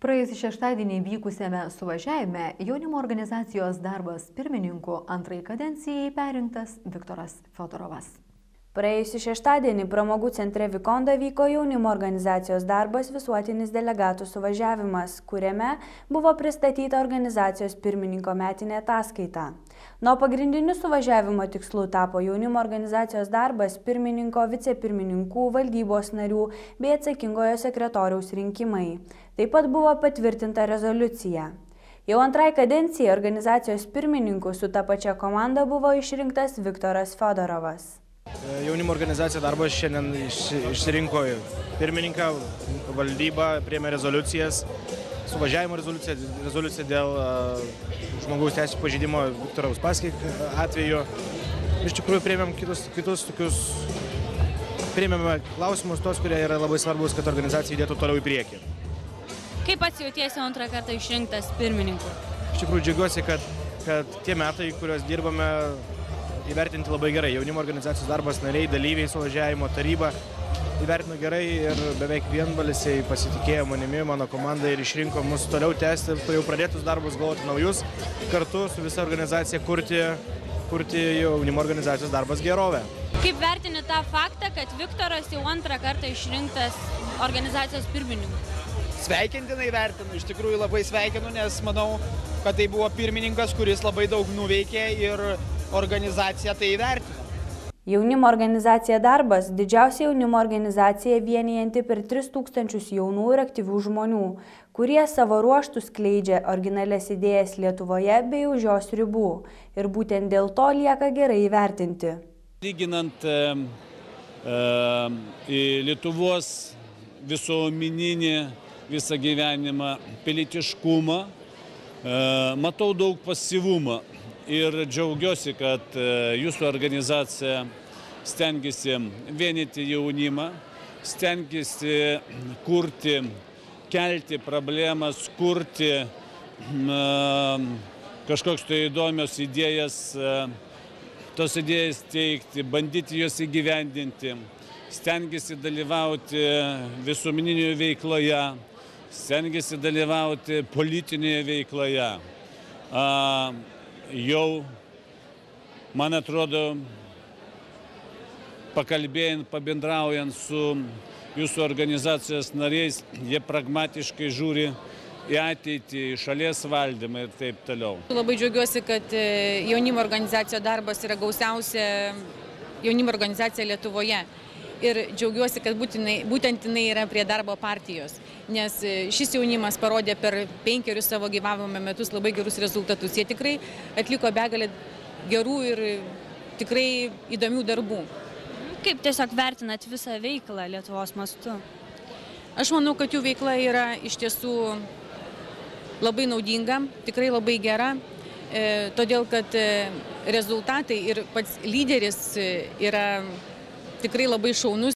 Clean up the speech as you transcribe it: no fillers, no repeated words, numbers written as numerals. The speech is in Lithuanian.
Praėjusį šeštadienį vykusiame suvažiavime jaunimo organizacijos darbas pirmininku antrai kadencijai perrinktas Viktoras Fiodorovas. Praėjusį šeštadienį pramogų centre Vikonda vyko jaunimo organizacijos darbas visuotinis delegatų suvažiavimas, kuriame buvo pristatyta organizacijos pirmininko metinė ataskaita. Nuo pagrindinių suvažiavimo tikslų tapo jaunimo organizacijos darbas pirmininko, vicepirmininkų, valdybos narių bei atsakingojo sekretoriaus rinkimai. Taip pat buvo patvirtinta rezoliucija. Jau antrai kadencijai organizacijos pirmininku su ta pačia komanda buvo išrinktas Viktoras Fiodorovas. Jaunimo organizacijos darbas šiandien išsirinko pirmininką, valdyba priėmė rezoliucijas, suvažiavimo rezoliuciją dėl žmogaus teisių pažeidimo Viktoro Uspaskich atveju. Iš tikrųjų priėmėm kitus tokius klausimus, tos, kurie yra labai svarbus, kad organizacija judėtų toliau į priekį. Kaip pats jautiesi antrą kartą išrinktas pirmininku? Iš tikrųjų džiaugiuosi, kad tie metai, kuriuos dirbame, įvertinti labai gerai. Jaunimo organizacijos darbas nariai, dalyviai suvažiavimo, taryba įvertino gerai ir beveik vienbalsiai pasitikėjo manimi, mano komanda ir išrinko mus toliau tęsti jau pradėtus darbus, galvoti naujus, kartu su visa organizacija kurti jaunimo organizacijos darbas gerovę. Kaip vertini tą faktą, kad Viktoras jau antrą kartą išrinktas organizacijos pirmininku? Sveikintinai vertinu, iš tikrųjų labai sveikinu, nes manau, kad tai buvo pirmininkas, kuris labai daug nuveikė ir organizacija tai įvertino. Jaunimo organizacija darbas – didžiausia jaunimo organizacija vienijanti per 3000 jaunų ir aktyvių žmonių, kurie savo ruožtų skleidžia originalias idėjas Lietuvoje bei už jos ribų ir būtent dėl to lieka gerai įvertinti. Lyginant Lietuvos visuomeninį visą gyvenimą, pilietiškumą, matau daug pasyvumą. Ir džiaugiuosi, kad jūsų organizacija stengiasi vienyti jaunimą, stengiasi kurti, kelti problemas, kurti kažkoks tai įdomios idėjas, tos idėjas teikti, bandyti jos įgyvendinti, stengiasi dalyvauti visuomeninėje veikloje, stengiasi dalyvauti politinėje veikloje. Jau, man atrodo, pakalbėjant, pabendraujant su jūsų organizacijos nariais, jie pragmatiškai žiūri į ateitį, į šalies valdymą ir taip toliau. Labai džiaugiuosi, kad jaunimo organizacijos darbas yra gausiausia jaunimo organizacija Lietuvoje. Ir džiaugiuosi, kad būtent jinai yra prie darbo partijos, nes šis jaunimas parodė per 5 savo gyvavimo metus labai gerus rezultatus. Jie tikrai atliko begalę gerų ir tikrai įdomių darbų. Kaip tiesiog vertinat visą veiklą Lietuvos mastu? Aš manau, kad jų veikla yra iš tiesų labai naudinga, tikrai labai gera, todėl kad rezultatai ir pats lyderis yra tikrai labai šaunus